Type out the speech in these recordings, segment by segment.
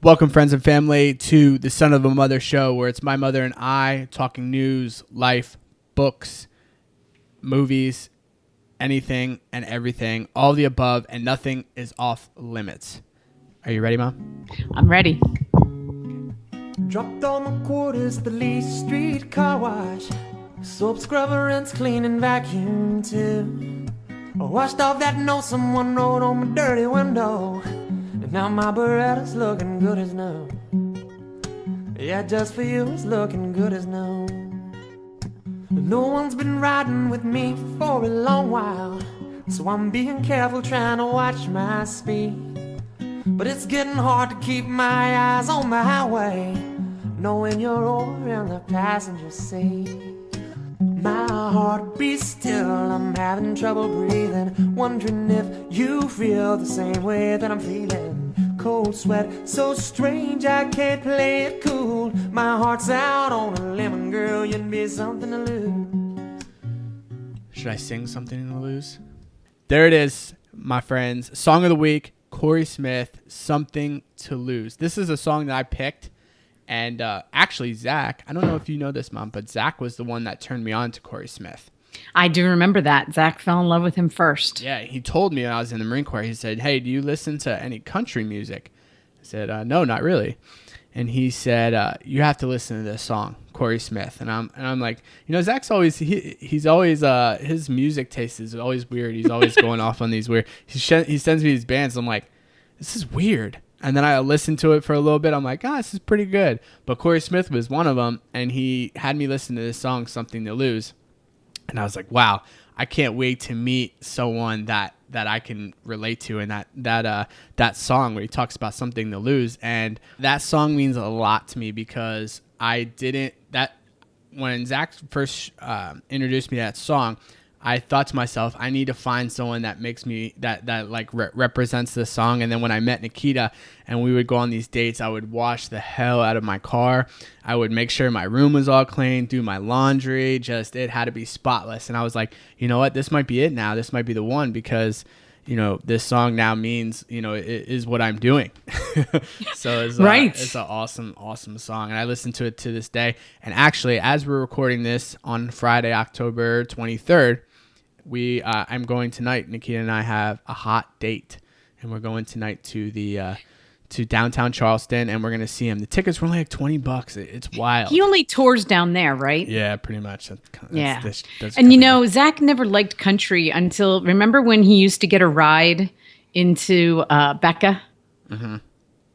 Welcome, friends and family, to the Son of a Mother show, where it's my mother and I talking news, life, books, movies, anything and everything, all the above, and nothing is off limits. Are you ready, Mom? I'm ready. Dropped all my quarters at the Lee Street car wash. Soap scrubber, rinse, clean, and vacuum too. I washed off that note someone wrote on my dirty window. And now my Beretta's looking good as new. Yeah, just for you, it's looking good as new. No one's been riding with me for a long while, so I'm being careful trying to watch my speed. But it's getting hard to keep my eyes on the highway, knowing you're over in the passenger seat. My heart beats still, I'm having trouble breathing, wondering if you feel the same way that I'm feeling. Cold sweat, so strange I can't play it cool. My heart's out on a lemon, girl, you'd be something to lose. Should I sing something to lose? There it is, my friends. Song of the week, Corey Smith, Something to Lose. This is a song that I picked. And actually, Zach, I don't know if you know this, Mom, but Zach was the one that turned me on to Corey Smith. I do remember that. Zach fell in love with him first. Yeah, he told me when I was in the Marine Corps, he said, hey, do you listen to any country music? I said, no, not really. And he said, you have to listen to this song, Corey Smith. And I'm like, you know, Zach's always, he's always, his music taste is always weird. He's always going off on these weird, he sends me these bands. I'm like, this is weird. And then I listened to it for a little bit. I'm like, this is pretty good. But Corey Smith was one of them, and he had me listen to this song, Something to Lose. And I was like, wow, I can't wait to meet someone that I can relate to. And that song where he talks about something to lose. And that song means a lot to me because when Zach first introduced me to that song, I thought to myself, I need to find someone that makes me that represents this song. And then when I met Nikita and we would go on these dates, I would wash the hell out of my car. I would make sure my room was all clean, do my laundry, it had to be spotless. And I was like, you know what, this might be it now. This might be the one because, you know, this song now means, you know, it is what I'm doing. So it's right. It's an awesome, awesome song. And I listen to it to this day. And actually, as we're recording this on Friday, October 23rd, I'm going tonight. Nikita and I have a hot date, and we're going tonight to the to downtown Charleston, and we're gonna see him. The tickets were only like $20. It's wild. He only tours down there, right? Yeah, pretty much. And you know, Zach never liked country until, remember when he used to get a ride into Becca? Mm-hmm.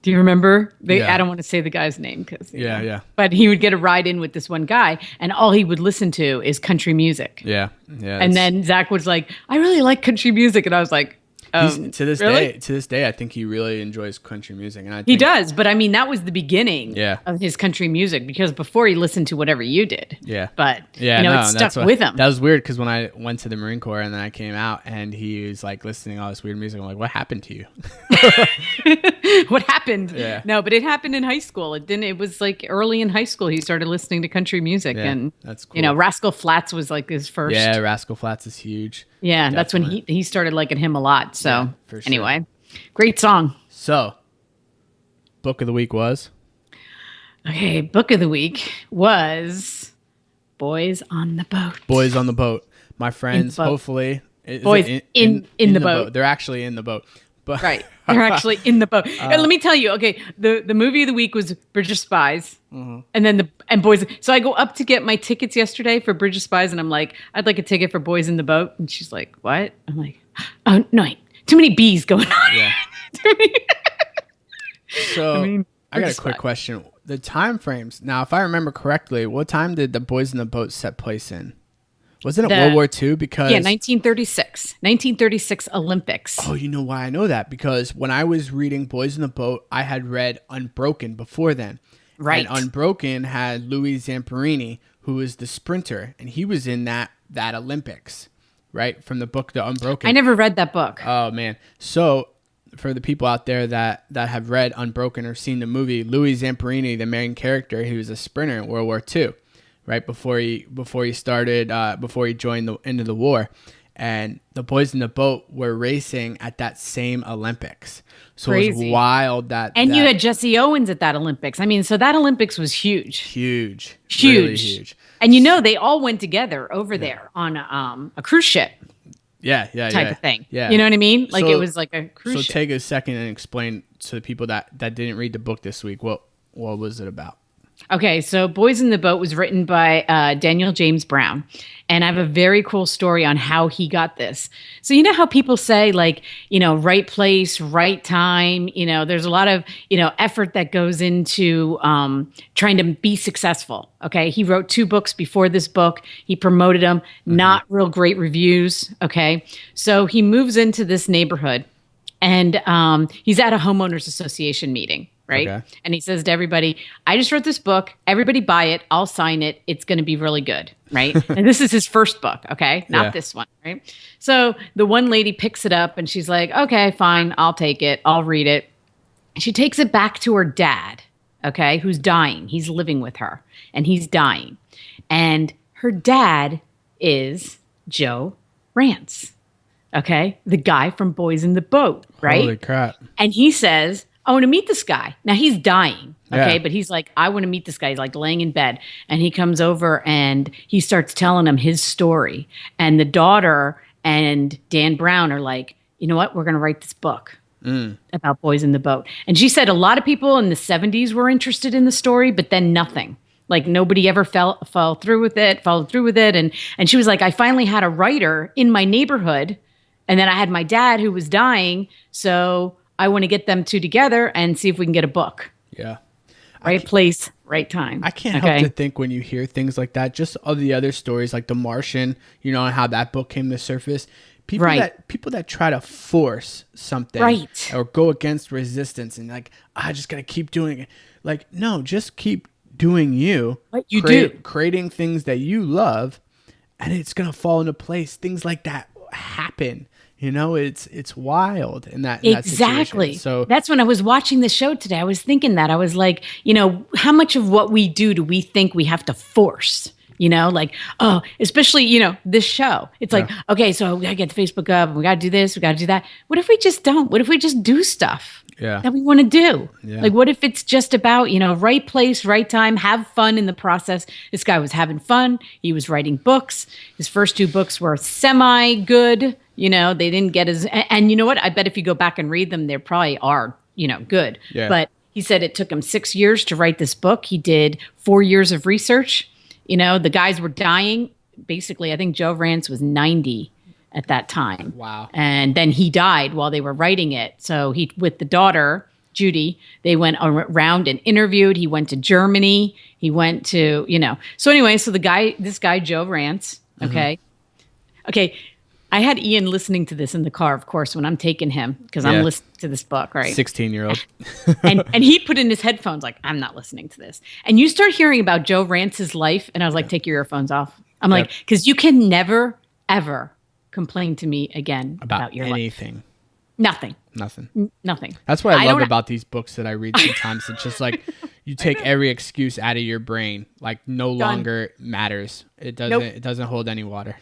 Do you remember? I don't want to say the guy's name because yeah. But he would get a ride in with this one guy, and all he would listen to is country music. Yeah. And then Zach was like, "I really like country music," and I was like, to this really? day, I think he really enjoys country music, and he does. But I mean, that was the beginning Yeah. of his country music because before he listened to whatever you did. Yeah. But it stuck with him. That was weird because when I went to the Marine Corps and then I came out and he was like listening to all this weird music, I'm like, what happened to you? What happened? Yeah. No, but it happened in high school. It was like early in high school he started listening to country music, and that's cool. You know, Rascal Flatts was like his first. Yeah, Rascal Flatts is huge. Yeah, that's when he started liking him a lot. So yeah, for sure. Anyway, great song. So, book of the week was? Okay, book of the week was Boys on the Boat. Boys on the Boat. My friends, hopefully. Boys in the boat. They're actually in the boat. But right. They're actually in the boat. And let me tell you, okay, the movie of the week was Bridge of Spies. Mm-hmm. And then Boys. So I go up to get my tickets yesterday for Bridge of Spies, and I'm like, I'd like a ticket for Boys in the Boat. And she's like, what? I'm like, oh, no, too many B's going on. Yeah. So I got a quick question. The time frames. Now, if I remember correctly, what time did the Boys in the Boat set place in? Was it World War II? Because 1936. 1936 Olympics. Oh, you know why I know that? Because when I was reading Boys in the Boat, I had read Unbroken before then. Right. And Unbroken had Louie Zamperini, who was the sprinter, and he was in that Olympics, right? From the book The Unbroken. I never read that book. Oh, man. So for the people out there that have read Unbroken or seen the movie, Louie Zamperini, the main character, he was a sprinter in World War II. Right before he joined into the war, and the boys in the boat were racing at that same Olympics. So Crazy. it was wild that you had Jesse Owens at that Olympics. I mean, so that Olympics was huge. Really huge. And they all went together over there on a cruise ship. Type of thing. Yeah. You know what I mean? Like, it was like a cruise ship. So take a second and explain to the people that didn't read the book this week, what was it about? Okay, so Boys in the Boat was written by Daniel James Brown. And I have a very cool story on how he got this. So you know how people say, like, right place, right time. There's a lot of, effort that goes into trying to be successful. Okay, he wrote 2 books before this book. He promoted them, not real great reviews. Okay, so he moves into this neighborhood and he's at a homeowners association meeting. Right. Okay. And he says to everybody, I just wrote this book. Everybody buy it. I'll sign it. It's going to be really good. Right. And this is his first book. Okay. Not this one. Right. So the one lady picks it up and she's like, okay, fine. I'll take it. I'll read it. She takes it back to her dad. Okay. Who's dying. He's living with her and he's dying. And her dad is Joe Rantz. Okay. The guy from Boys in the Boat. Right. Holy crap. And he says, I want to meet this guy. Now he's dying. Okay. But he's like, I want to meet this guy. He's like laying in bed and he comes over and he starts telling him his story. And the daughter and Dan Brown are like, you know what? We're going to write this book about Boys in the Boat. And she said a lot of people in the 70s were interested in the story, but then nothing. Like nobody ever followed through with it. And she was like, I finally had a writer in my neighborhood. And then I had my dad who was dying. So I want to get them 2 together and see if we can get a book. Yeah. Right place, right time. I can't help to think when you hear things like that, just of the other stories like The Martian, and how that book came to surface. People that try to force something or go against resistance and like, I just got to keep doing it. Like, no, just keep doing you. What you do. Creating things that you love and it's going to fall into place. Things like that happen. It's wild in that exactly. That so that's when I was watching the show today. I was thinking that I was like, how much of what we do we think we have to force? Like, oh, especially, this show. It's like, okay, so we got to get the Facebook up and we got to do this, we got to do that. What if we just don't? What if we just do stuff that we want to do? Yeah. Like, what if it's just about, right place, right time, have fun in the process? This guy was having fun. He was writing books. His first 2 books were semi-good. They didn't get and you know what? I bet if you go back and read them, they probably are, good. Yeah. But he said it took him 6 years to write this book. He did 4 years of research. The guys were dying. Basically, I think Joe Rantz was 90 at that time. Wow. And then he died while they were writing it. So with the daughter, Judy, they went around and interviewed. He went to Germany. He went to, So anyway, so this guy, Joe Rantz, okay. I had Ian listening to this in the car, of course, when I'm taking him because I'm listening to this book, right? 16-year-old. and he put in his headphones like, I'm not listening to this. And you start hearing about Joe Rantz's life, and I was like, take your earphones off. I'm like, because you can never, ever complain to me again about your anything. Life. Nothing. Nothing. That's what I love about these books that I read sometimes. It's just like you take every excuse out of your brain, like no longer matters. It doesn't hold any water.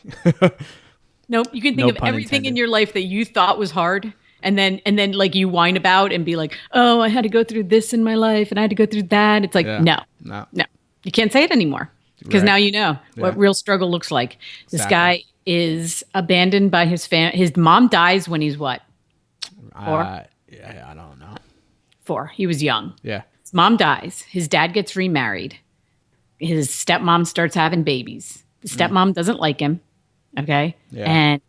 Nope. You can think of everything in your life that you thought was hard. And then like you whine about and be like, oh, I had to go through this in my life and I had to go through that. It's like, no. You can't say it anymore because now you know what real struggle looks like. This guy is abandoned by his family. His mom dies when he's what? 4? I don't know. 4. He was young. Yeah. His mom dies. His dad gets remarried. His stepmom starts having babies. The stepmom doesn't like him. Okay. Yeah. And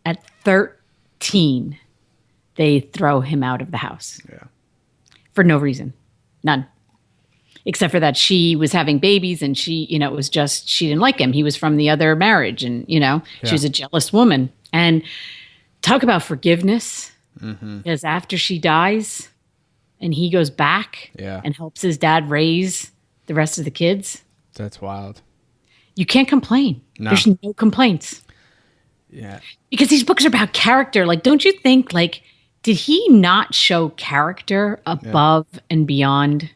at 13, they throw him out of the house. Yeah. For no reason. None. Except for that she was having babies and she, it was just, she didn't like him. He was from the other marriage and, she was a jealous woman. And talk about forgiveness. Mm-hmm. Because after she dies and he goes back and helps his dad raise the rest of the kids. That's wild. You can't complain. No. There's no complaints. Yeah. Because these books are about character. Like, don't you think, like, did he not show character above and beyond?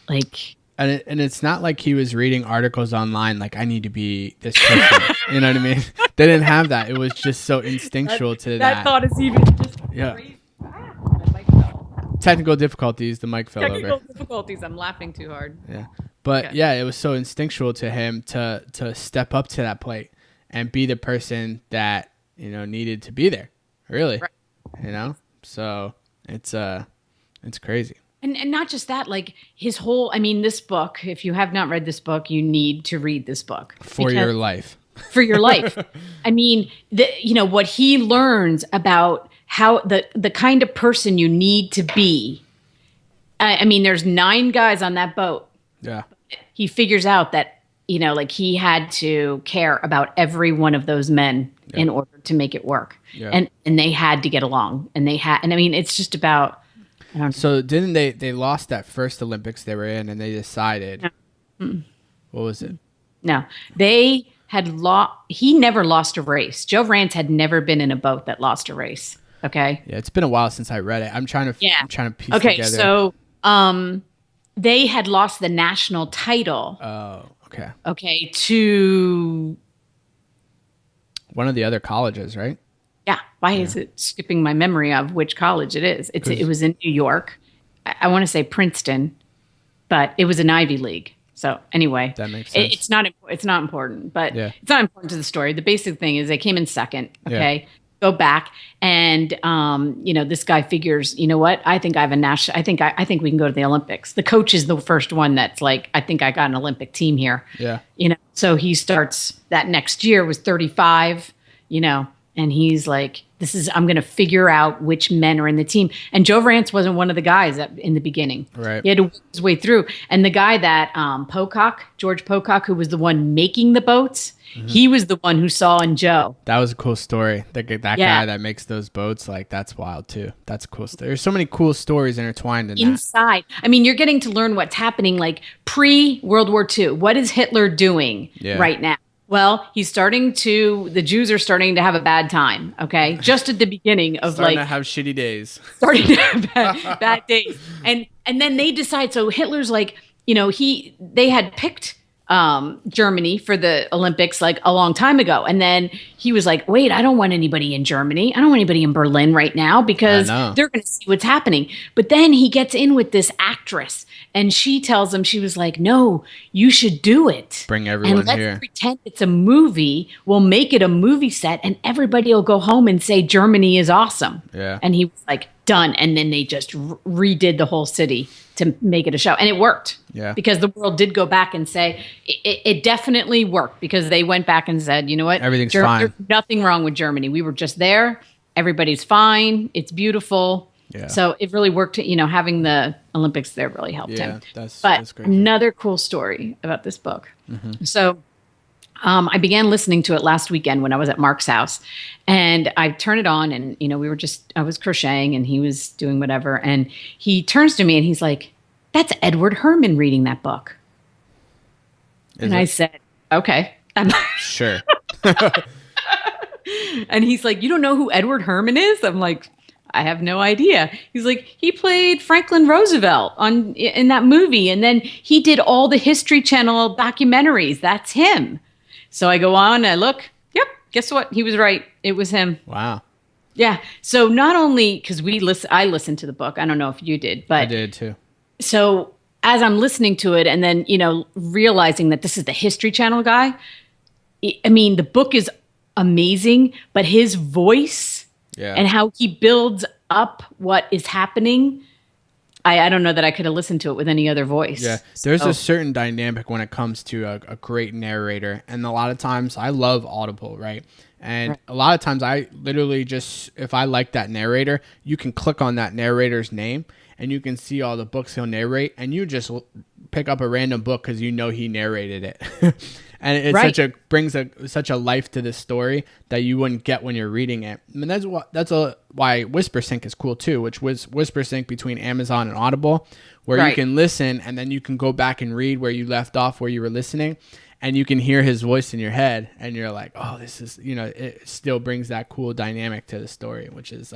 Like, and it's not like he was reading articles online like, I need to be this person. You know what I mean? They didn't have that. It was just so instinctual to that. That thought is even just crazy. My mic fell. Technical difficulties. The mic fell Technical over. difficulties. I'm laughing too hard. Yeah. But yeah, it was so instinctual to him to step up to that plate and be the person that, needed to be there. Really. Right. So it's crazy. And not just that, like his whole, this book, if you have not read this book, you need to read this book. For your life. For your life. What he learns about how the kind of person you need to be. There's 9 guys on that boat. Yeah. He figures out that, he had to care about every one of those men in order to make it work. Yeah. And they had to get along. It's just about. So didn't they lost that first Olympics they were in, and they decided. No. What was it? No, they had he never lost a race. Joe Rantz had never been in a boat that lost a race. Okay. Yeah, it's been a while since I read it. I'm trying to piece together. Okay, so they had lost the national title. Oh, okay. Okay, to one of the other colleges, right? Yeah. Why is it skipping my memory of which college it is? It was in New York. I want to say Princeton, but it was an Ivy League. So anyway, that makes sense. It's not important, but it's not important to the story. The basic thing is they came in second. Okay. Yeah. Go back. And, this guy figures, you know what? I think I have a national, I think we can go to the Olympics. The coach is the first one that's like, I think I got an Olympic team here. Yeah. So he starts that next year was 35, and he's like, I'm going to figure out which men are in the team. And Joe Rantz wasn't one of the guys in the beginning. Right. He had to work his way through. And the guy that Pocock, George Pocock, who was the one making the boats, he was the one who saw in Joe. That was a cool story. That guy that makes those boats, like, that's wild too. That's a cool story. There's so many cool stories intertwined in inside. That. You're getting to learn what's happening like pre-World War II. What is Hitler doing right now? Well, the Jews are starting to have a bad time, okay? Just at the beginning of starting to have shitty days. Starting to have bad days. And then they decide, so Hitler's like, they had picked Germany for the Olympics like a long time ago. And then he was like, wait, I don't want anybody in Germany. I don't want anybody in Berlin right now because they're going to see what's happening. But then he gets in with this actress and she tells him, she was like, no, you should do it. Bring everyone and here. Let's pretend it's a movie. We'll make it a movie set and everybody will go home and say Germany is awesome. Yeah. And he was like, done. And then they just redid the whole city to make it a show. And it worked. Yeah. Because the world did go back and say it definitely worked because they went back and said, you know what? Everything's fine. There's nothing wrong with Germany. We were just there. Everybody's fine. It's beautiful. Yeah. So it really worked. Having the Olympics there really helped him. That's great. Another cool story about this book. Mm-hmm. So I began listening to it last weekend when I was at Mark's house, and I turned it on, and I was crocheting, and he was doing whatever, and he turns to me and he's like, "That's Edward Herman reading that book." I said, "Okay, sure." And he's like, "You don't know who Edward Herman is?" I'm like, I have no idea. He's like, he played Franklin Roosevelt in that movie, and then he did all the History Channel documentaries. That's him. So I go on, I look, yep, guess what? He was right. It was him. Wow. Yeah. So not only, because I listened to the book. I don't know if you did, but I did too. So as I'm listening to it and then, realizing that this is the History Channel guy, the book is amazing, but his voice and how he builds up what is happening, I don't know that I could have listened to it with any other voice. Yeah, there's a certain dynamic when it comes to a great narrator. And a lot of times I love Audible, right? And a lot of times I literally just, if I like that narrator, you can click on that narrator's name and you can see all the books he'll narrate. And you just pick up a random book because he narrated it. And it brings such a life to this story that you wouldn't get when you're reading it. That's why WhisperSync is cool too, which was WhisperSync between Amazon and Audible, where you can listen and then you can go back and read where you left off where you were listening, and you can hear his voice in your head, and you're like, oh, this is it still brings that cool dynamic to the story, which is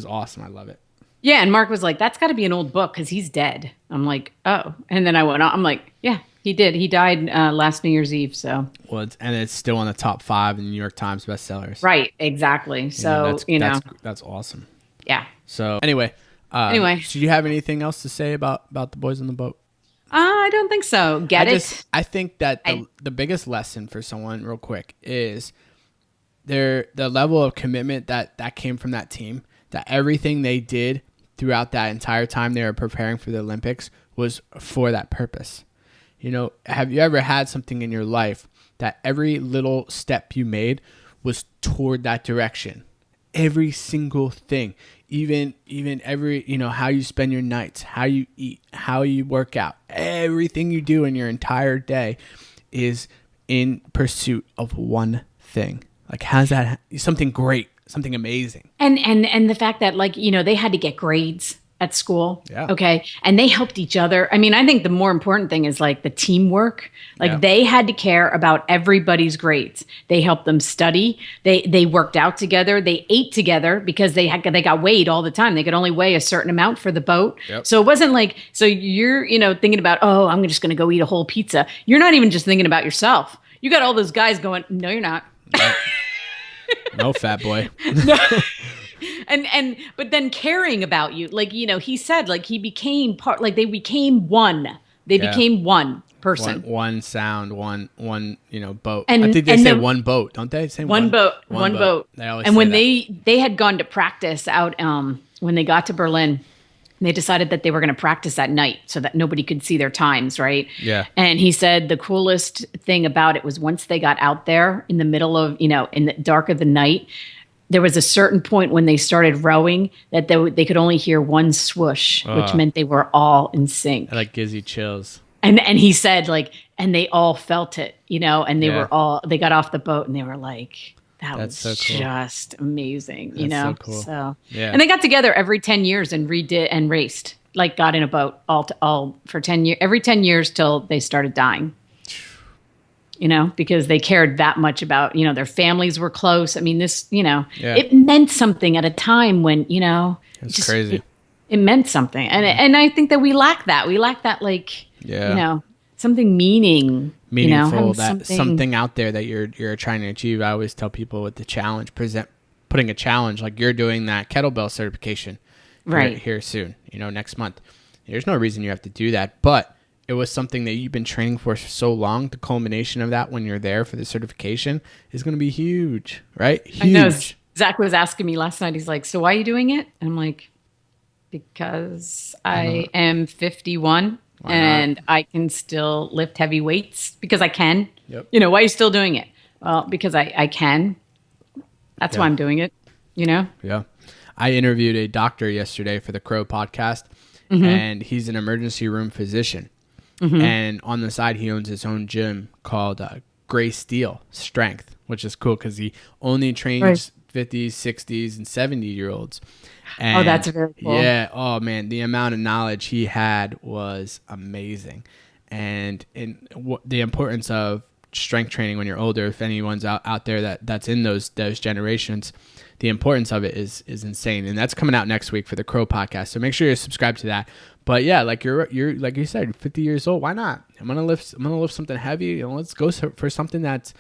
awesome. I love it. Yeah, and Mark was like, that's got to be an old book because he's dead. I'm like, oh, and then I went on. I'm like, yeah. He did. He died last New Year's Eve. So. Well, it's still on the top 5 in the New York Times bestsellers. Right. Exactly. So that's awesome. Yeah. So anyway. Do you have anything else to say about the boys on the boat? I don't think so. I think that the biggest lesson for someone, real quick, is the level of commitment that came from that team. That everything they did throughout that entire time they were preparing for the Olympics was for that purpose. You know, have you ever had something in your life that every little step you made was toward that direction? Every single thing, even every, how you spend your nights, how you eat, how you work out, everything you do in your entire day is in pursuit of one thing. Like, how's that? Something great, something amazing. And the fact that, like, they had to get grades at school. Yeah. Okay. And they helped each other. I mean, I think the more important thing is like the teamwork. Like they had to care about everybody's grades. They helped them study. They worked out together. They ate together because they got weighed all the time. They could only weigh a certain amount for the boat. Yep. So it wasn't like, so you're, thinking about, oh, I'm just going to go eat a whole pizza. You're not even just thinking about yourself. You got all those guys going, no, you're not. No, fat boy. No. But then caring about you, like, he said, like, he became part, like, they became one. They became one person. One sound, one, boat. And, I think they say one boat, don't they? Say one boat. They always and say when that. they had gone to practice out, when they got to Berlin, they decided that they were going to practice at night so that nobody could see their times, right? Yeah. And he said the coolest thing about it was once they got out there in the middle of, in the dark of the night, there was a certain point when they started rowing that they could only hear one swoosh, which meant they were all in sync. That, like, gives you chills. And he said, like, and they all felt it, and they they got off the boat and they were like, that's so cool. Just amazing, That's so cool. So, yeah. And they got together every 10 years and redid and raced, like got in a boat all for 10 years, every 10 years till they started dying. Because they cared that much about, their families were close. I mean, it meant something at a time when, it's crazy. It meant something. And I think that we lack that. We lack that, like, something meaningful, something out there that you're trying to achieve. I always tell people with the challenge, putting a challenge, like you're doing that kettlebell certification here soon, next month. There's no reason you have to do that, but it was something that you've been training for so long. The culmination of that when you're there for the certification is going to be huge, right? Huge. I know. Zach was asking me last night. He's like, so why are you doing it? And I'm like, because I am 51 and I can still lift heavy weights because I can. Yep. Why are you still doing it? Well, because I can. That's why I'm doing it, Yeah. I interviewed a doctor yesterday for the Cro Podcast, and he's an emergency room physician. Mm-hmm. And on the side, he owns his own gym called Gray Steel Strength, which is cool because he only trains 50s, 60s, and 70-year-olds. And that's very cool. Yeah. Oh, man. The amount of knowledge he had was amazing. And the importance of strength training when you're older, if anyone's out there that's in those generations, the importance of it is insane. And that's coming out next week for the Cro Podcast. So make sure you're subscribed to that. But yeah, like you're like you said, 50 years old. Why not? I'm gonna lift something heavy. Let's go for something that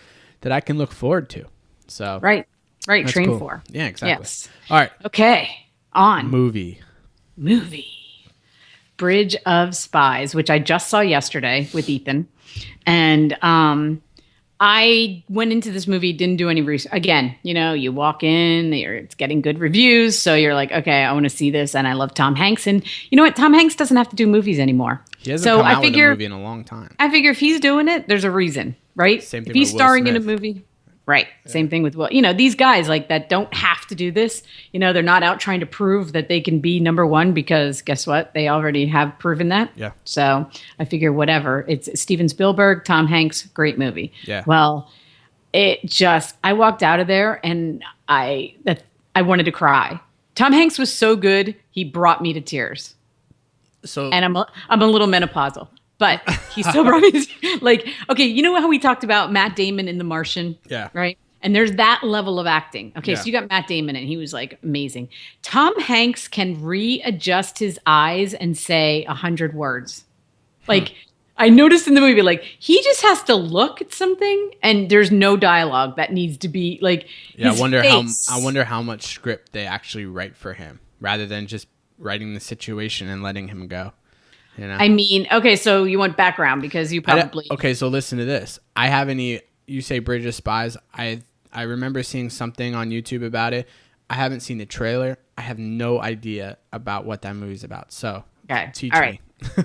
I can look forward to. So right. Train cool. for. Yeah, exactly. Yes. All right. Okay. On movie. Bridge of Spies, which I just saw yesterday with Ethan, and I went into this movie, didn't do any research. Again, you walk in, it's getting good reviews. So you're like, okay, I want to see this. And I love Tom Hanks. And you know what? Tom Hanks doesn't have to do movies anymore. He hasn't come out with a movie in a long time. I figure if he's doing it, there's a reason, right? Same thing if he's with Will starring Smith. in a movie. Right. Yeah. Same thing with Will. These guys like that don't have to do this. They're not out trying to prove that they can be number one because guess what? They already have proven that. Yeah. So I figure whatever. It's Steven Spielberg, Tom Hanks, great movie. Yeah. Well, I walked out of there and I wanted to cry. Tom Hanks was so good. He brought me to tears. And I'm a little menopausal. But he still brought me like, okay, you know how we talked about Matt Damon in The Martian? Yeah. Right? And there's that level of acting. Okay, yeah. So you got Matt Damon and he was like amazing. Tom Hanks can readjust his eyes and say 100 words. Like, I noticed in the movie, like, he just has to look at something and there's no dialogue that needs to be like, Yeah, his I wonder how much script they actually write for him rather than just writing the situation and letting him go. You know? I mean, okay, so you want background because you probably. Okay, so listen to this. I have you say Bridge of Spies. I remember seeing something on YouTube about it. I haven't seen the trailer. I have no idea about what that movie's about. So teach me.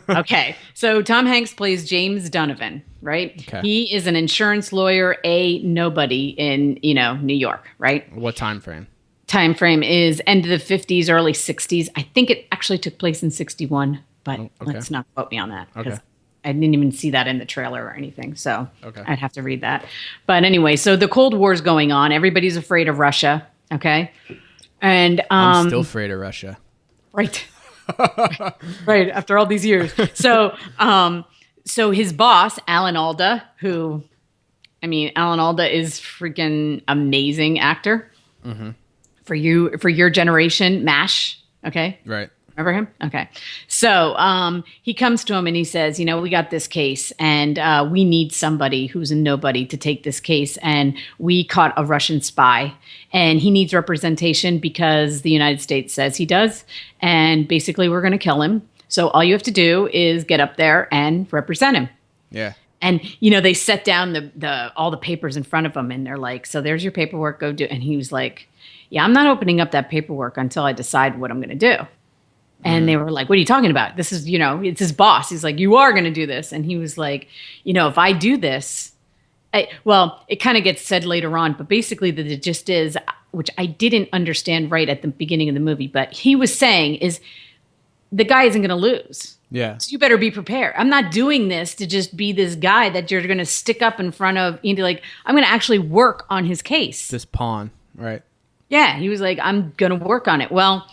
Okay. So Tom Hanks plays James Donovan, right? Okay. He is an insurance lawyer, a nobody in, New York, right? What time frame? Time frame is end of the 50s, early 60s. I think it actually took place in 61, but let's not quote me on that because I didn't even see that in the trailer or anything. So I'd have to read that. But anyway, so the Cold War is going on. Everybody's afraid of Russia. Okay. And I'm still afraid of Russia. Right. Right. After all these years. So his boss, Alan Alda, Alan Alda is freaking amazing actor. Mm-hmm. For your generation, MASH. Okay. Right. Remember him? Okay. So he comes to him and he says, we got this case and we need somebody who's a nobody to take this case. And we caught a Russian spy and he needs representation because the United States says he does. And basically we're going to kill him. So all you have to do is get up there and represent him. Yeah. And, they set down all the papers in front of him and they're like, so there's your paperwork, go do it. And he was like, yeah, I'm not opening up that paperwork until I decide what I'm going to do. And they were like, what are you talking about? This is, it's his boss. He's like, you are going to do this. And he was like, if I do this, it kind of gets said later on, but basically the gist is, which I didn't understand right at the beginning of the movie, but he was saying is the guy isn't going to lose. Yeah. So you better be prepared. I'm not doing this to just be this guy that you're going to stick up in front of. I'm going to actually work on his case. This pawn, right? Yeah. He was like, I'm going to work on it. Well,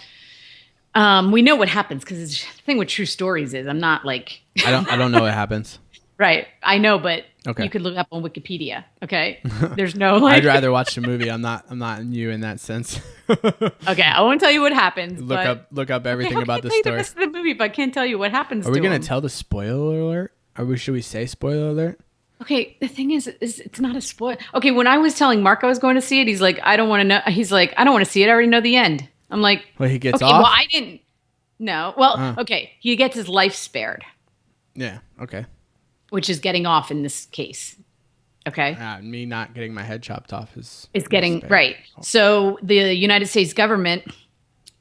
we know what happens because the thing with true stories is I'm not like I don't know what happens. Right. I know, but you could look up on Wikipedia. Okay. There's no I'd rather watch the movie. I'm not you in that sense. Okay. I won't tell you what happens. Look up everything about the story. The rest of the movie, but I can't tell you what happens. Are we going to tell the spoiler alert? Should we say spoiler alert? Okay, the thing is it's not a spoiler. Okay, when I was telling Mark I was going to see it, he's like, I don't want to know. He's like, I don't want to see it. I already know the end. I'm like, well, he gets okay, off? well, I didn't. No. Well, okay. He gets his life spared. Yeah. Okay. Which is getting off in this case. Okay. Me not getting my head chopped off is getting spared. Right. Oh. So the United States government.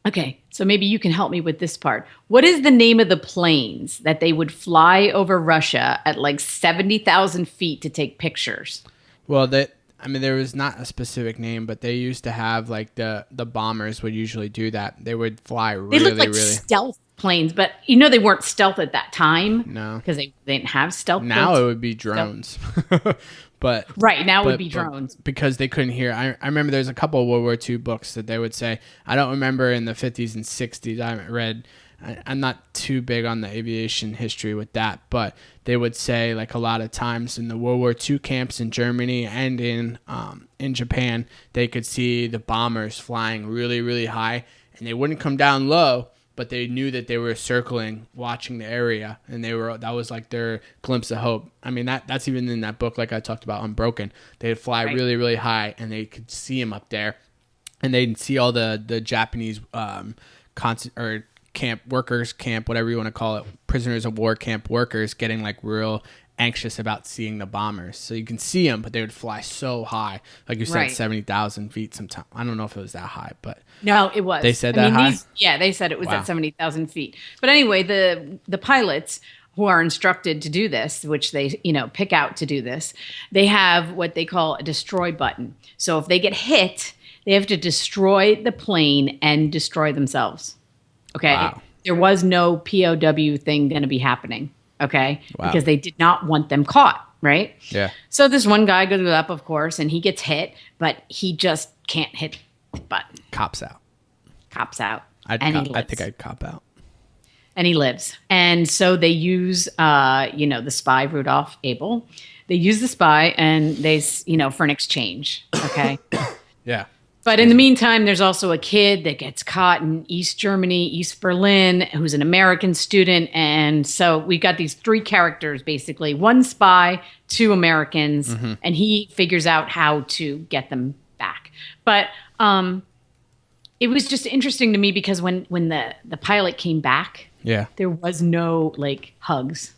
Okay. So maybe you can help me with this part. What is the name of the planes that they would fly over Russia at like 70,000 feet to take pictures? Well, there was not a specific name, but they used to have like the bombers would usually do that. They would fly really, they looked like really stealth planes, but they weren't stealth at that time. No, because they didn't have stealth. Now it would be drones, but right now it would be drones because they couldn't hear. I remember there's a couple of World War II books that they would say. I don't remember in the 50s and 60s. I haven't read. I'm not too big on the aviation history with that, but they would say like a lot of times in the World War II camps in Germany and in Japan, they could see the bombers flying really, really high, and they wouldn't come down low, but they knew that they were circling, watching the area, and that was like their glimpse of hope. I mean, that's even in that book, like I talked about, Unbroken. They'd fly really, really high, and they could see them up there, and they'd see all the Japanese camp workers, whatever you want to call it, prisoners of war camp workers getting like real anxious about seeing the bombers. So you can see them, but they would fly so high. Like you said, 70,000 feet sometime. I don't know if it was that high, but... No, it was. They said that high? They said it was at 70,000 feet. But anyway, the pilots who are instructed to do this, which they, pick out to do this, they have what they call a destroy button. So if they get hit, they have to destroy the plane and destroy themselves. Okay. Wow. There was no POW thing going to be happening. Okay. Wow. Because they did not want them caught. Right. Yeah. So this one guy goes up, of course, and he gets hit, but he just can't hit the button. Cops out. I think I'd cop out. And he lives. And so they use, the spy, Rudolph Abel. They use the spy and they, for an exchange. Okay. Yeah. But in the meantime, there's also a kid that gets caught in East Germany, East Berlin, who's an American student. And so we've got these three characters, basically. One spy, two Americans, and he figures out how to get them back. But it was just interesting to me because when the pilot came back, there was no, like, hugs.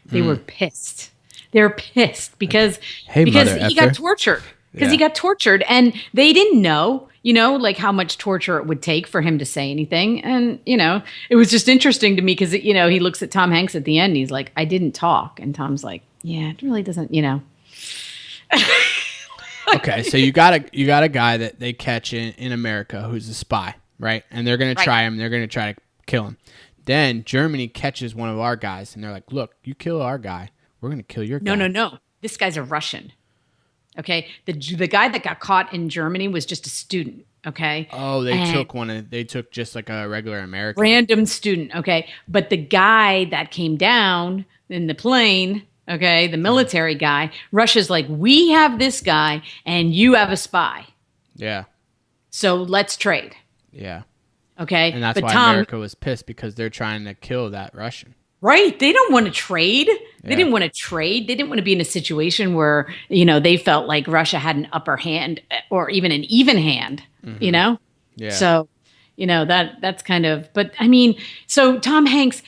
They were pissed. They were pissed because he got tortured. Because he got tortured, and they didn't know, like how much torture it would take for him to say anything. And, it was just interesting to me because, he looks at Tom Hanks at the end, and he's like, I didn't talk. And Tom's like, yeah, it really doesn't, Okay, so you got a guy that they catch in America who's a spy, right? And they're going to try him. They're going to try to kill him. Then Germany catches one of our guys, and they're like, look, you kill our guy, we're going to kill your guy. No. This guy's a Russian. Okay, the guy that got caught in Germany was just a student. Okay. Oh, they took just like a regular American, random student. Okay, but the guy that came down in the plane, okay, the military guy, Russia's like, we have this guy, and you have a spy. Yeah. So let's trade. Yeah. Okay, and that's why America was pissed because they're trying to kill that Russian. Right. They don't want to trade. They didn't want to trade. They didn't want to be in a situation where, they felt like Russia had an upper hand or even an even hand, Yeah. So, that's kind of, but I mean, so Tom Hanks,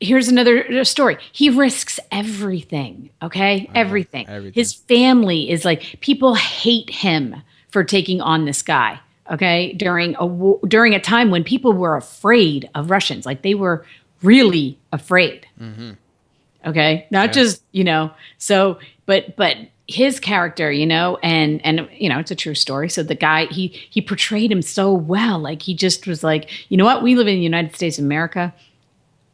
here's another story. He risks everything. Okay. Everything. His family is like, people hate him for taking on this guy. Okay. During a time when people were afraid of Russians, like they were really afraid. Okay. Not just, so, but his character, and it's a true story. So the guy, he portrayed him so well. Like he just was like, you know what? We live in the United States of America.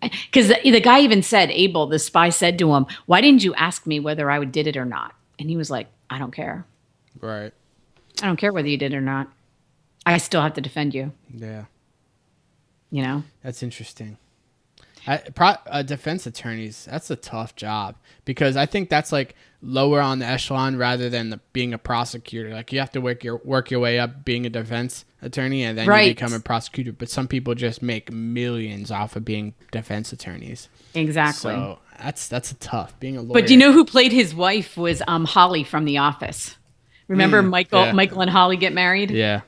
Because the guy even said, Abel, the spy said to him, why didn't you ask me whether I did it or not? And he was like, I don't care. Right. I don't care whether you did it or not. I still have to defend you. Yeah. That's interesting. Defense attorneys, that's a tough job because I think that's like lower on the echelon rather than being a prosecutor. Like you have to work your way up being a defense attorney and then you become a prosecutor. But some people just make millions off of being defense attorneys. Exactly. So that's a tough being a lawyer. But do you know who played his wife was Holly from The Office? Remember Michael and Holly get married? Yeah.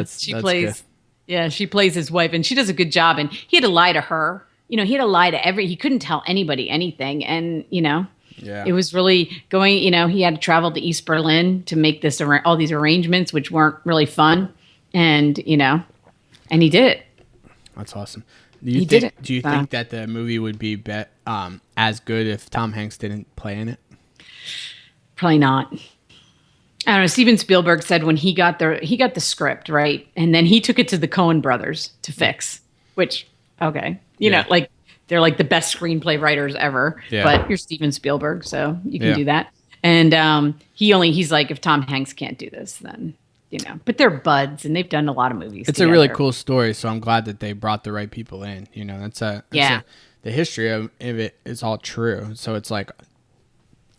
She plays. Good. Yeah, she plays his wife, and she does a good job. And he had to lie to her. He had to lie to he couldn't tell anybody anything. And, it was really going, he had to travel to East Berlin to make all these arrangements, which weren't really fun. And, and he did it. That's awesome. Do you think that the movie would be as good if Tom Hanks didn't play in it? Probably not. I don't know. Steven Spielberg said when he got the script, right? And then he took it to the Coen brothers to fix, which, okay. Like they're like the best screenplay writers ever, but you're Steven Spielberg, so you can do that. And he's like, if Tom Hanks can't do this, then, but they're buds and they've done a lot of movies. It's together. A really cool story. So I'm glad that they brought the right people in, the history of it is all true. So it's like,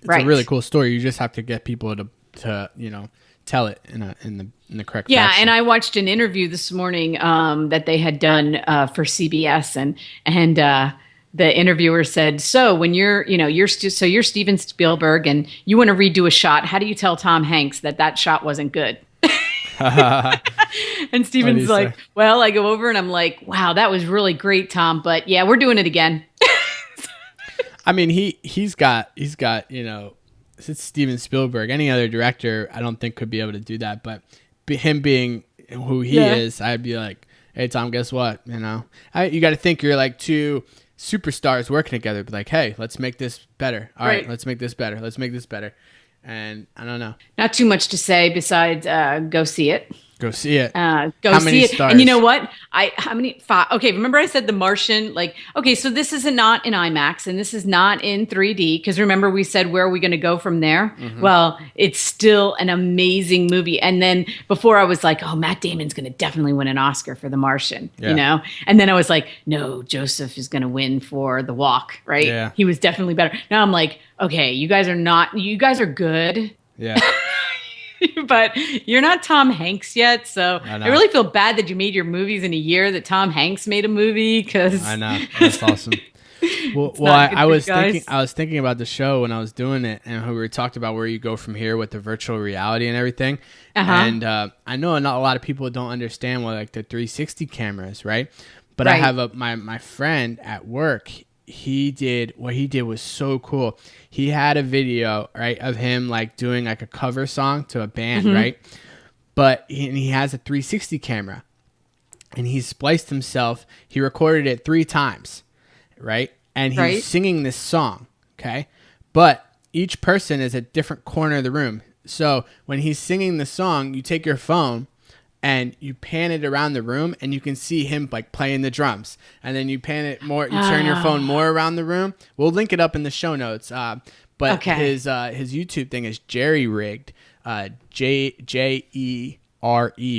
it's a really cool story. You just have to get people to tell it in the correct fashion. And I watched an interview this morning that they had done for CBS, and the interviewer said, "So when you're Steven Spielberg and you want to redo a shot, how do you tell Tom Hanks that shot wasn't good?" And Steven's like, "Well, I go over and I'm like, wow, that was really great, Tom, but yeah, we're doing it again." I mean, he's got it's Steven Spielberg. Any other director, I don't think could be able to do that. But him being who he is, I'd be like, "Hey, Tom, guess what? You got to think you're like two superstars working together. But like, hey, let's make this better. All right, let's make this better. Let's make this better." And I don't know. Not too much to say besides go see it. Go see it. How many stars? And you know what? How many? 5. Okay, remember I said The Martian? Like, okay, so this is not in IMAX and this is not in 3D because remember we said where are we going to go from there? Mm-hmm. Well, it's still an amazing movie. And then before I was like, oh, Matt Damon's going to definitely win an Oscar for The Martian, And then I was like, no, Joseph is going to win for The Walk, right? Yeah. He was definitely better. Now I'm like, okay, you guys are good. Yeah. but you're not Tom Hanks yet. So I I really feel bad that you made your movies in a year that Tom Hanks made a movie. Because I know, that's awesome. Well, I was thinking about the show when I was doing it, and we were talking about where you go from here with the virtual reality and everything. And I know not a lot of people don't understand what like the 360 camera is, right? But I have my friend at work. What he did was so cool. He had a video, right, of him like doing like a cover song to a band, right? But he has a 360 camera, and he spliced himself. He recorded it 3 times, right? And he's singing this song, okay? But each person is a different corner of the room. So when he's singing the song, you take your phone and you pan it around the room, and you can see him like playing the drums. And then you pan it more, you turn your phone more around the room. We'll link it up in the show notes. But his YouTube thing is Jere rigged, Jere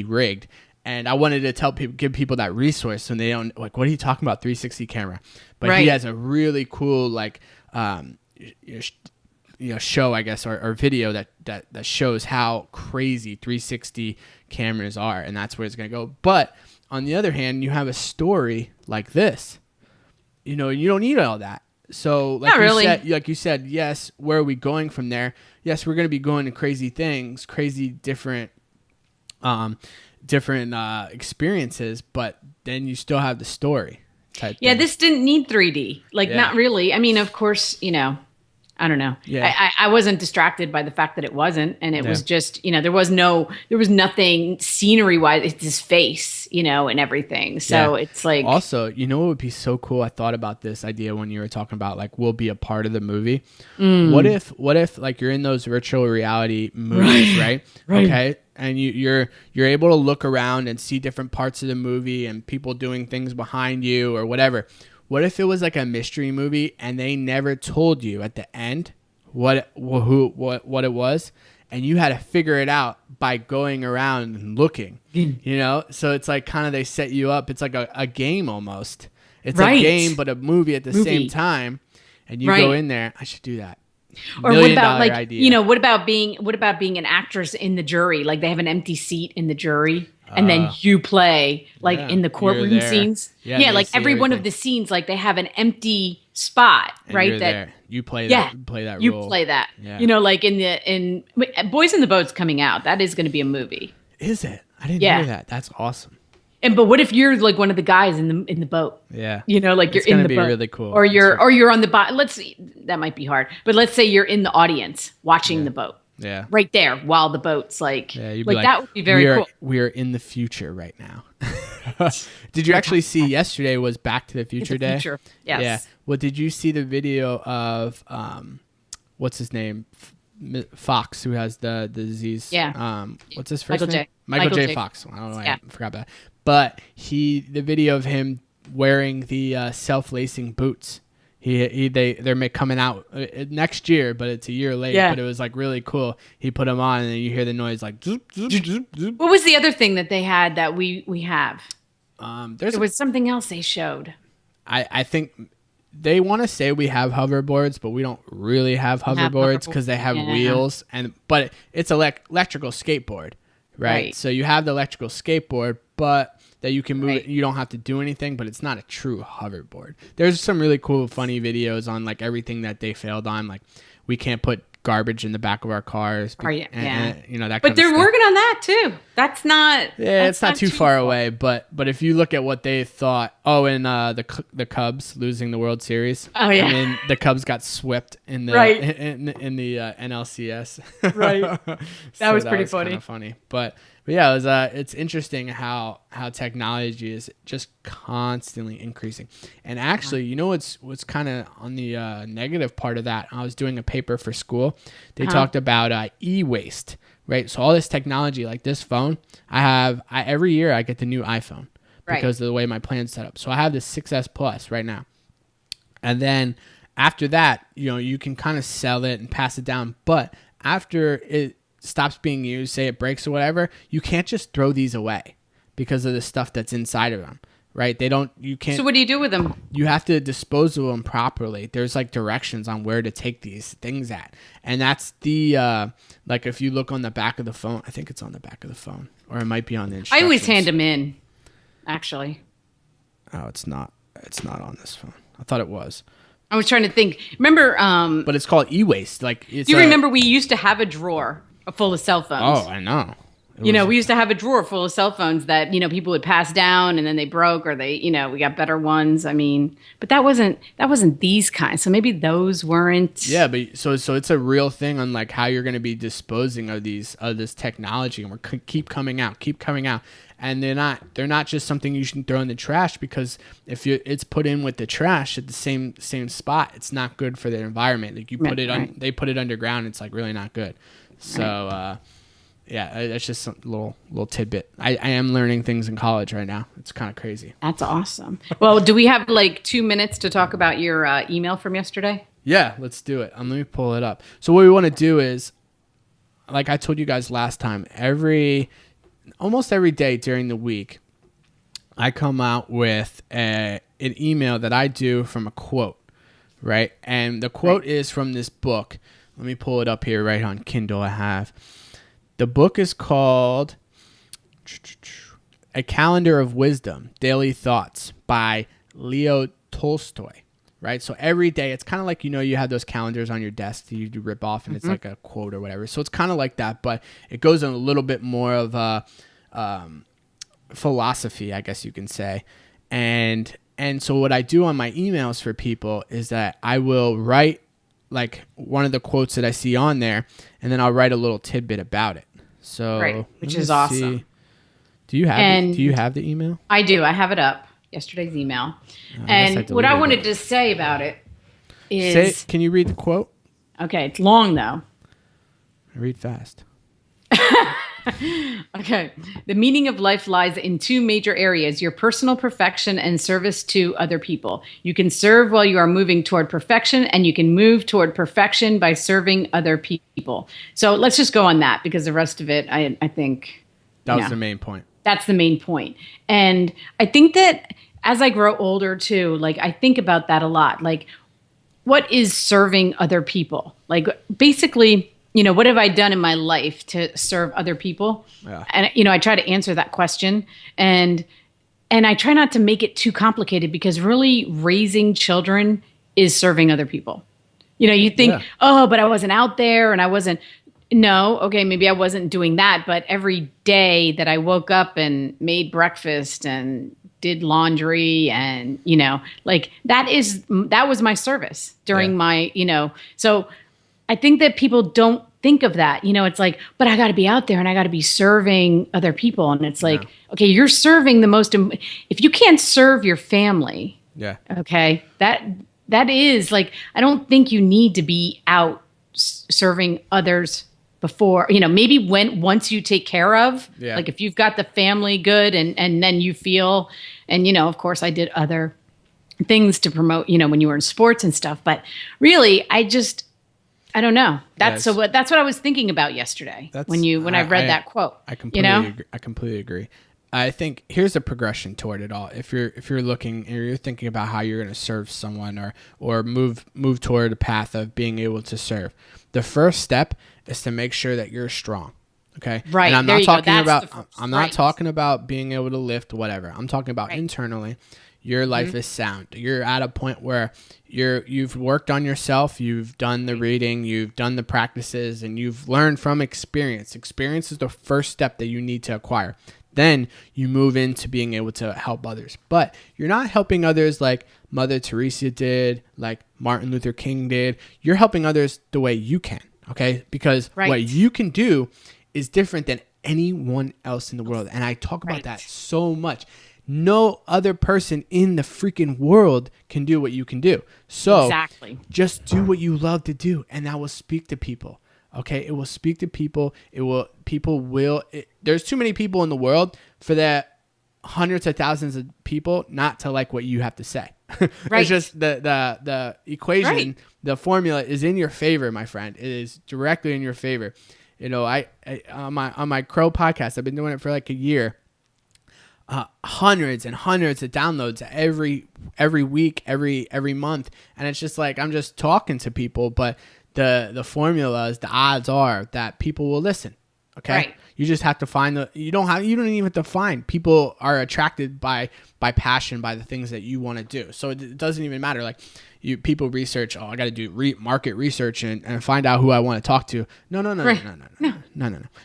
rigged. And I wanted to give people that resource so they don't like, what are you talking about, 360 camera? But he has a really cool like show, I guess, or video that shows how crazy 360 cameras are, and that's where it's gonna go. But on the other hand, you have a story like this, you don't need all that. So like you said, yes, where are we going from there? Yes, we're gonna be going to crazy things, crazy different experiences, but then you still have the story type thing. This didn't need 3D, not really. I mean, of course, I don't know. Yeah. I wasn't distracted by the fact that it wasn't, and it was just, there was nothing scenery wise. It's his face, and everything. So it's like, also, what would be so cool? I thought about this idea when you were talking about like, we'll be a part of the movie. What if like you're in those virtual reality movies, right? Okay. And you're able to look around and see different parts of the movie and people doing things behind you or whatever. What if it was like a mystery movie and they never told you at the end what it was, and you had to figure it out by going around and looking, So it's like kind of they set you up. It's like a game almost. It's a game but a movie at the same time, and you go in there. I should do that. Or what about like idea. What about being an actress in the jury? Like they have an empty seat in the jury. And then you play like in the courtroom scenes. Yeah, like every one of the scenes, like they have an empty spot, and right? You play that. You play that. You role. play that. Yeah. Like in Boys in the Boat's coming out. That is going to be a movie. Is it? I didn't hear that. That's awesome. But what if you're like one of the guys in the boat? Yeah. Like you're in the boat. It's going to be really cool. Or you're on the boat. That might be hard. But let's say you're in the audience watching the boat. Yeah. Right there while the boat's like, you'd be like that would be very cool. We are in the future right now. Did you actually see yesterday was Back to the Future Day? Future. Yes. Yeah. Well, did you see the video of what's his name? Fox, who has the disease. Yeah. What's his first name? Michael J. Fox. I don't know why I forgot that. But the video of him wearing the self-lacing boots. They're coming out next year, but it's a year late. Yeah. But it was like really cool. He put them on, and then you hear the noise like. Zoop, zoop, zoop, zoop. What was the other thing that they had that we have? There was something else they showed. I think they want to say we have hoverboards, but we don't really have hoverboards because they have wheels, but it's electrical skateboard, right? So you have the electrical skateboard, but that you can move it. You don't have to do anything, but it's not a true hoverboard. There's some really cool, funny videos on like everything that they failed on. Like we can't put garbage in the back of our cars. That. But they're working on that too. That's not. Yeah, it's not too far away. But if you look at what they thought, and the Cubs losing the World Series. Oh yeah. I mean, the Cubs got swept in the in the NLCS. Right. That was pretty funny. Kind of funny, but yeah, it's interesting how technology is just constantly increasing. And actually, what's kind of on the negative part of that? I was doing a paper for school. They talked about e-waste, right? So all this technology, like this phone, every year I get the new iPhone because of the way my plan's set up. So I have the 6S Plus right now, and then after that, you can kind of sell it and pass it down. But after it stops being used, say it breaks or whatever, you can't just throw these away because of the stuff that's inside of them, right? You can't. So what do you do with them? You have to dispose of them properly. There's like directions on where to take these things at. And that's the, like if you look on the back of the phone, I think it's on the back of the phone, or it might be on the instructions. I always hand them in, actually. Oh, it's not on this phone. I thought it was. I was trying to think. Remember? But it's called e-waste. Like, do you remember we used to have a drawer full of cell phones? Oh, I know. We used to have a drawer full of cell phones that, people would pass down and then they broke, or they, we got better ones. I mean, but that wasn't these kinds. So maybe those weren't. Yeah, but so it's a real thing on like how you're going to be disposing of this technology, and we're keep coming out. And they're not just something you should throw in the trash, because if it's put in with the trash at the same spot, it's not good for the environment. Like they put it underground, it's like really not good. So, yeah, that's just a little tidbit. I am learning things in college right now. It's kind of crazy. That's awesome. Well, do we have like 2 minutes to talk about your email from yesterday? Yeah, let's do it. Let me pull it up. So what we want to do is, like I told you guys last time, almost every day during the week, I come out with an email that I do from a quote, right? And the quote is from this book. Let me pull it up here right on Kindle I have. The book is called A Calendar of Wisdom, Daily Thoughts by Leo Tolstoy, right? So every day, it's kind of like, you have those calendars on your desk that you rip off, and it's like a quote or whatever. So it's kind of like that, but it goes in a little bit more of a philosophy, I guess you can say. And so what I do on my emails for people is that I will write like one of the quotes that I see on there, and then I'll write a little tidbit about it. So, right, which is awesome. Do you have the email? I do. I have it up. Yesterday's email. And what I wanted to say about it is... Can you read the quote? Okay, it's long though. I read fast. Okay. The meaning of life lies in 2 major areas: your personal perfection and service to other people. You can serve while you are moving toward perfection, and you can move toward perfection by serving other people. So let's just go on that, because the rest of it, I think... That was the main point. That's the main point. And I think that as I grow older too, like I think about that a lot. Like, what is serving other people? Like, basically... what have I done in my life to serve other people? Yeah. And, I try to answer that question, and I try not to make it too complicated, because really raising children is serving other people. You think, oh, but I wasn't out there and I wasn't. No, okay, maybe I wasn't doing that, but every day that I woke up and made breakfast and did laundry and, like that was my service during my, so I think that people don't think of that. It's like, but I got to be out there and I got to be serving other people. And it's like, okay, you're serving the most. If you can't serve your family, okay, that is like, I don't think you need to be out serving others before, maybe once you take care of, like if you've got the family good and then you feel, and, of course I did other things to promote, when you were in sports and stuff, but really I don't know. That's what I was thinking about yesterday when I read that quote. I completely agree. I think here's the progression toward it all. If you're looking and you're thinking about how you're going to serve someone or move toward a path of being able to serve, the first step is to make sure that you're strong. Okay. Right. And I'm not talking about being able to lift whatever. I'm talking about internally. Your life is sound. You're at a point where you've worked on yourself, you've done the reading, you've done the practices, and you've learned from experience. Experience is the first step that you need to acquire. Then you move into being able to help others. But you're not helping others like Mother Teresa did, like Martin Luther King did. You're helping others the way you can, okay? Because what you can do is different than anyone else in the world. And I talk about that so much. No other person in the freaking world can do what you can do. So just do what you love to do, and that will speak to people. Okay, it will speak to people. There's too many people in the world for that hundreds of thousands of people not to like what you have to say. It's just the equation, the formula is in your favor, my friend. It is directly in your favor. I on my Cro podcast, I've been doing it for like a year. hundreds and hundreds of downloads every week, every month, and it's just like I'm just talking to people, but the formula is the odds are that people will listen. Okay, right. You just have to find you don't even have to find. People are attracted by passion, by the things that you want to do. So it doesn't even matter. Like people research. Oh, I got to do market research and find out who I want to talk to. No.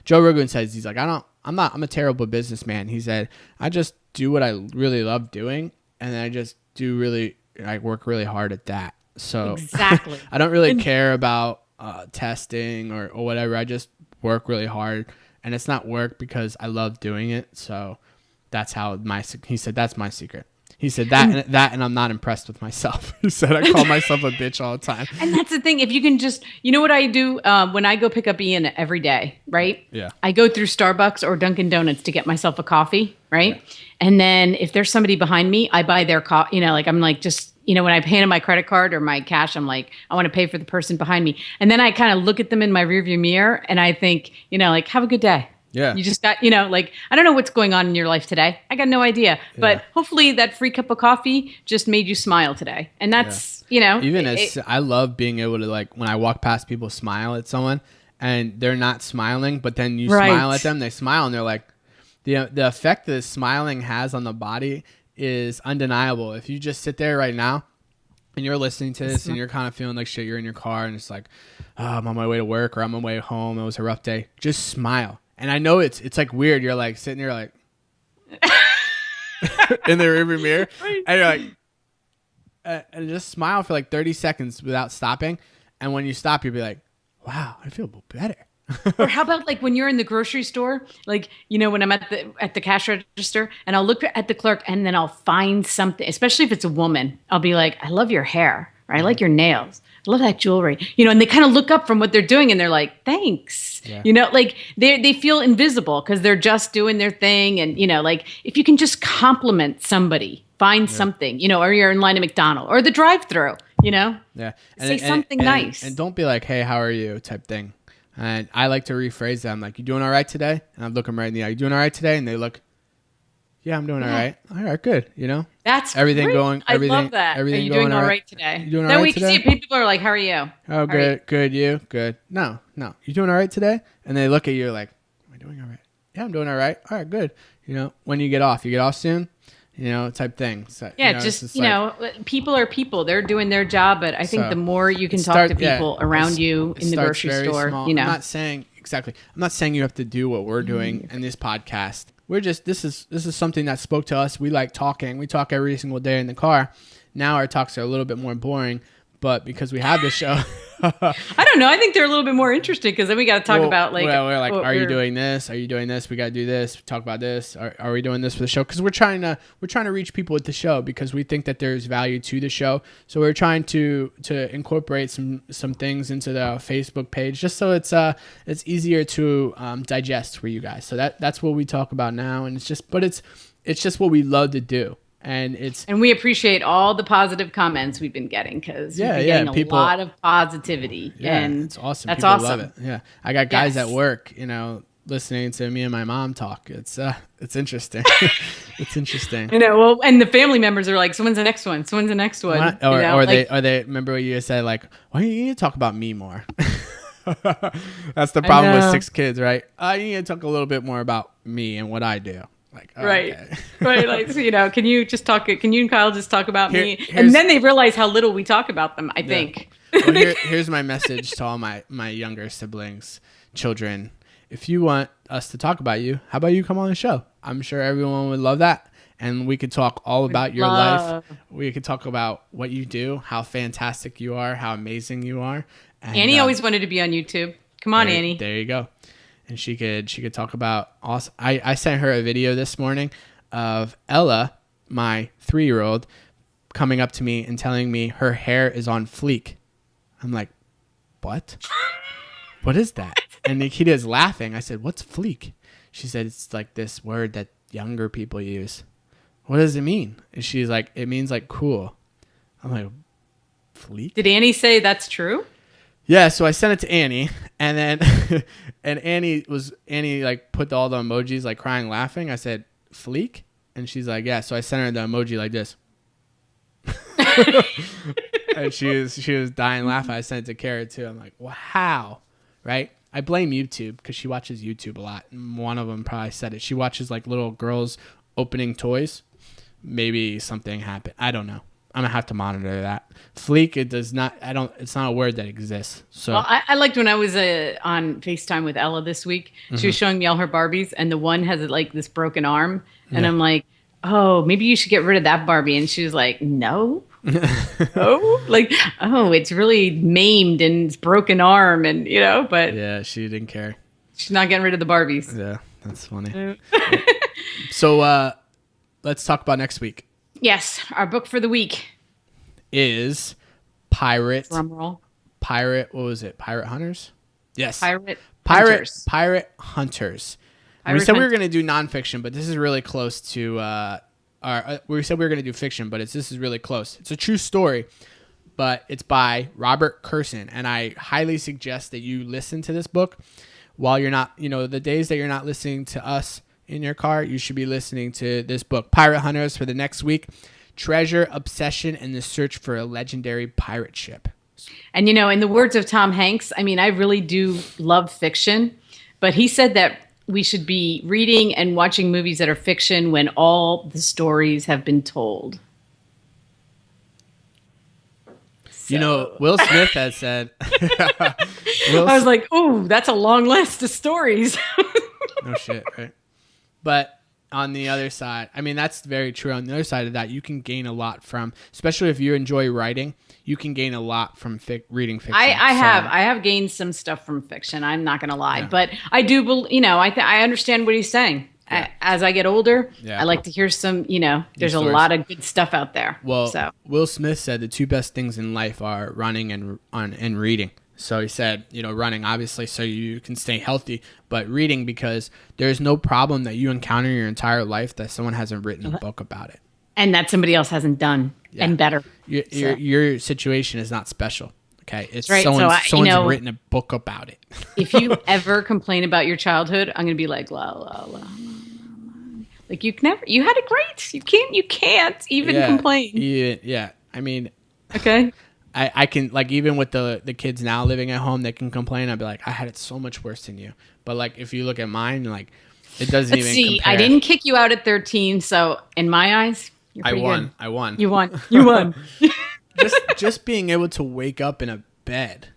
Joe Rogan says, he's like, I'm a terrible businessman. He said, I just do what I really love doing, and I just I work really hard at that. So exactly. I don't really care about testing or whatever. I just work really hard, and it's not work because I love doing it. So that's how he said, that's my secret. He said and I'm not impressed with myself. He said, I call myself a bitch all the time. And that's the thing. If you can just, you know what I do when I go pick up Ian every day, right? Yeah. I go through Starbucks or Dunkin' Donuts to get myself a coffee, right? And then if there's somebody behind me, I buy their coffee. You know, like I'm like just, you know, when I hand in my credit card or my cash, I'm like, I want to pay for the person behind me. And then I kind of look at them in my rearview mirror and I think, you know, like, have a good day. Yeah. You just got, you know, like, I don't know what's going on in your life today. I got no idea. Yeah. But hopefully that free cup of coffee just made you smile today. And that's, you know. Even I love being able to, like, when I walk past people, smile at someone and they're not smiling, but then you smile at them, they smile and they're like, the effect that smiling has on the body is undeniable. If you just sit there right now and you're listening to this and you're kind of feeling like shit, you're in your car and it's like, oh, I'm on my way to work or I'm on my way home. It was a rough day. Just smile. And I know it's like weird. You're like sitting there like in the rearview mirror, and you're like, and just smile for like 30 seconds without stopping. And when you stop, you'll be like, wow, I feel better. Or how about like when you're in the grocery store, like, you know, when I'm at the cash register and I'll look at the clerk and then I'll find something, especially if it's a woman, I'll be like, I love your hair, or I like your nails. I love that jewelry, you know, and they kind of look up from what they're doing and they're like, thanks, you know, like they feel invisible because they're just doing their thing. And, you know, like if you can just compliment somebody, find something, you know, or you're in line at McDonald's or the drive-thru, you know, say something nice. And don't be like, hey, how are you type thing. And I like to rephrase that. I'm like, you doing all right today? And I'm looking right in the eye. You doing all right today? And they look, yeah, I'm doing all right. All right, good. You know, that's everything great. going. Everything, I love that. Everything are you doing all right today? You doing all that right we today? can see people are like, how are you? Oh, good, good. You good? No. You doing all right today? And they look at you like, am I doing all right? Yeah, I'm doing all right. All right, good. You know, when you get off soon. You know, type thing. So, yeah, you know, just you know, people are people. They're doing their job, but I think the more you can talk to people around you in the grocery store, small. You know, I'm not saying you have to do what we're doing in this podcast. We're just this is something that spoke to us. We like talking. We talk every single day in the car. Now our talks are a little bit more boring, but because we have this show. I don't know. I think they're a little bit more interesting because then we got to talk about like. Well, we're like, are you doing this? Are you doing this? We got to do this. Talk about this. Are we doing this for the show? Because we're trying to reach people with the show because we think that there's value to the show. So we're trying to incorporate some things into the Facebook page just so it's easier to digest for you guys. So that's what we talk about now, and it's just what we love to do. And we appreciate all the positive comments we've been getting because we've been getting a lot of positivity. Yeah, and it's awesome. That's people awesome. Love it. Yeah, I got guys at work, you know, listening to me and my mom talk. It's interesting. It's interesting. You know, well, and the family members are like, "So when's the next one? So when's the next one?" Or they remember what you said, like, "Why you need to talk about me more?" That's the problem with 6 kids, right? You need to talk a little bit more about me and what I do. Like, right, okay. Right. Like, so, you know, can you and Kyle just talk about me? And then they realize how little we talk about them, I think. Well, here's my message to all my younger siblings, children. If you want us to talk about you, how about you come on the show? I'm sure everyone would love that. And we could talk all about your life. We could talk about what you do, how fantastic you are, how amazing you are. And, Annie always wanted to be on YouTube. Come on, Annie. There you go. And she could talk about awesome. I sent her a video this morning of Ella, my 3-year-old, coming up to me and telling me her hair is on fleek. I'm like, what? What is that? And Nikita's laughing. I said, what's fleek? She said, it's like this word that younger people use. What does it mean? And she's like, it means like cool. I'm like, fleek? Did Annie say that's true? Yeah, so I sent it to Annie, and then and Annie like put all the emojis like crying, laughing. I said fleek, And she's like, yeah. So I sent her the emoji like this. And she was dying laughing. I sent it to Kara too. I'm like, wow. Right? I blame YouTube because she watches YouTube a lot. And one of them probably said it. She watches like little girls opening toys. Maybe something happened. I don't know. I'm gonna have to monitor that. Fleek, it does not. It's not a word that exists. So well, I liked when I was on FaceTime with Ella this week. She was showing me all her Barbies, and the one has like this broken arm, and I'm like, "Oh, maybe you should get rid of that Barbie." And she was like, "No, no, like, oh, it's really maimed and it's broken arm, and but yeah, she didn't care. She's not getting rid of the Barbies. Yeah, that's funny. So let's talk about next week. Yes, our book for the week is Pirate. Drum roll. Pirate. What was it? Pirate Hunters. Yes. Pirate Hunters. Pirate Hunters. Pirate we said we were Hunters. going to do nonfiction, but this is really close to. We said we were going to do fiction, but this is really close. It's a true story, but it's by Robert Kurson, and I highly suggest that you listen to this book while you're not. The days that you're not listening to us in your car, you should be listening to this book, Pirate Hunters, for the next week. Treasure, obsession, and the search for a legendary pirate ship. And in the words of Tom Hanks, I mean, I really do love fiction, but he said that we should be reading and watching movies that are fiction when all the stories have been told. Will Smith has said. I was like, "Ooh, that's a long list of stories." No shit, right? But on the other side, I mean, that's very true. On the other side of that, you can gain a lot from, especially if you enjoy writing, you can gain a lot from reading fiction. I have gained some stuff from fiction. I'm not going to lie, but I do, I understand what he's saying. Yeah. As I get older, I like to hear some, there's a lot of good stuff out there. Well, Will Smith said the two best things in life are running and reading. So he said, running, obviously, so you can stay healthy, but reading because there's no problem that you encounter in your entire life that someone hasn't written a book about it. And that somebody else hasn't done and better. Your situation is not special. Okay. It's right. someone's written a book about it. If you ever complain about your childhood, I'm going to be like, la, la, la. Like you had it great. You can't even complain. Yeah. I mean, okay. I can, like, even with the kids now living at home, they can complain. I'd be like, I had it so much worse than you. But like, if you look at mine, like, it doesn't even compare. I didn't kick you out at 13, so in my eyes, you're pretty good. I won. You won. just being able to wake up in a bed,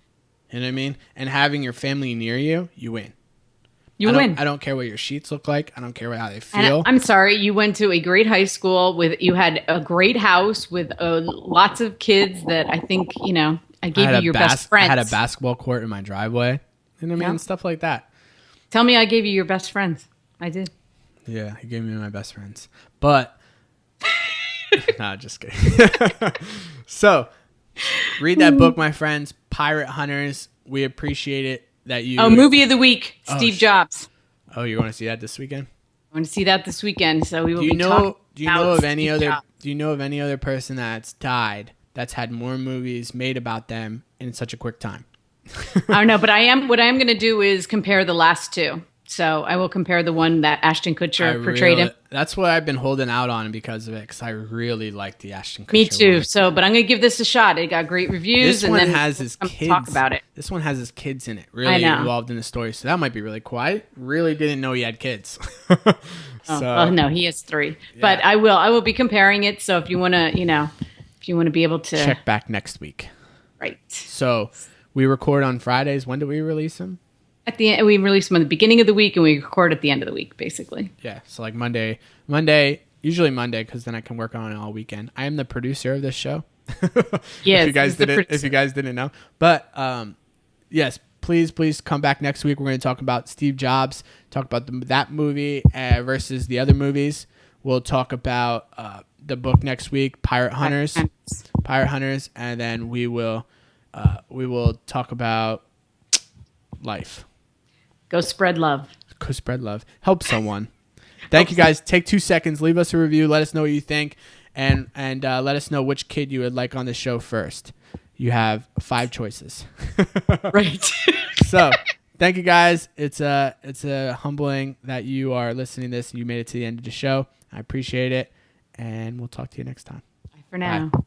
you know what I mean, and having your family near you, you win. You win. I don't care what your sheets look like. I don't care how they feel. And I'm sorry, you went to a great high school you had a great house with lots of kids that I think, I gave you your best friends. I had a basketball court in my driveway. You know what I mean? Stuff like that. Tell me I gave you your best friends. I did. Yeah, he gave me my best friends. But, nah, just kidding. So, read that book, my friends. Pirate Hunters. We appreciate it. Movie of the week, Steve Jobs. Oh, you want to see that this weekend? I want to see that this weekend. So we will Do you know of any other person that's died that's had more movies made about them in such a quick time? I don't know, but what I am going to do is compare the last two. So I will compare the one that Ashton Kutcher portrayed him. That's what I've been holding out on because of it, because I really like the Ashton Kutcher Me too. one. So, but I'm going to give this a shot. It got great reviews. This one has his kids. Talk about it. This one has his kids in it, really involved in the story. So that might be really cool. I really didn't know he had kids. No, he has 3. Yeah. But I will be comparing it. So if you want to, be able to check back next week. Right. So we record on Fridays. When do we release them? At the end, we release them at the beginning of the week, and we record at the end of the week, basically. Yeah, so like Monday, usually Monday, because then I can work on it all weekend. I am the producer of this show. Yes, if you guys didn't know, but yes, please come back next week. We're going to talk about Steve Jobs, talk about that movie versus the other movies. We'll talk about the book next week, Pirate Hunters, and then we will talk about life. Go spread love. Help someone. Thank you guys. Take 2 seconds. Leave us a review. Let us know what you think. And let us know which kid you would like on the show first. You have 5 choices. Right. So thank you guys. It's a humbling that you are listening to this and you made it to the end of the show. I appreciate it. And we'll talk to you next time. Bye for now. Bye.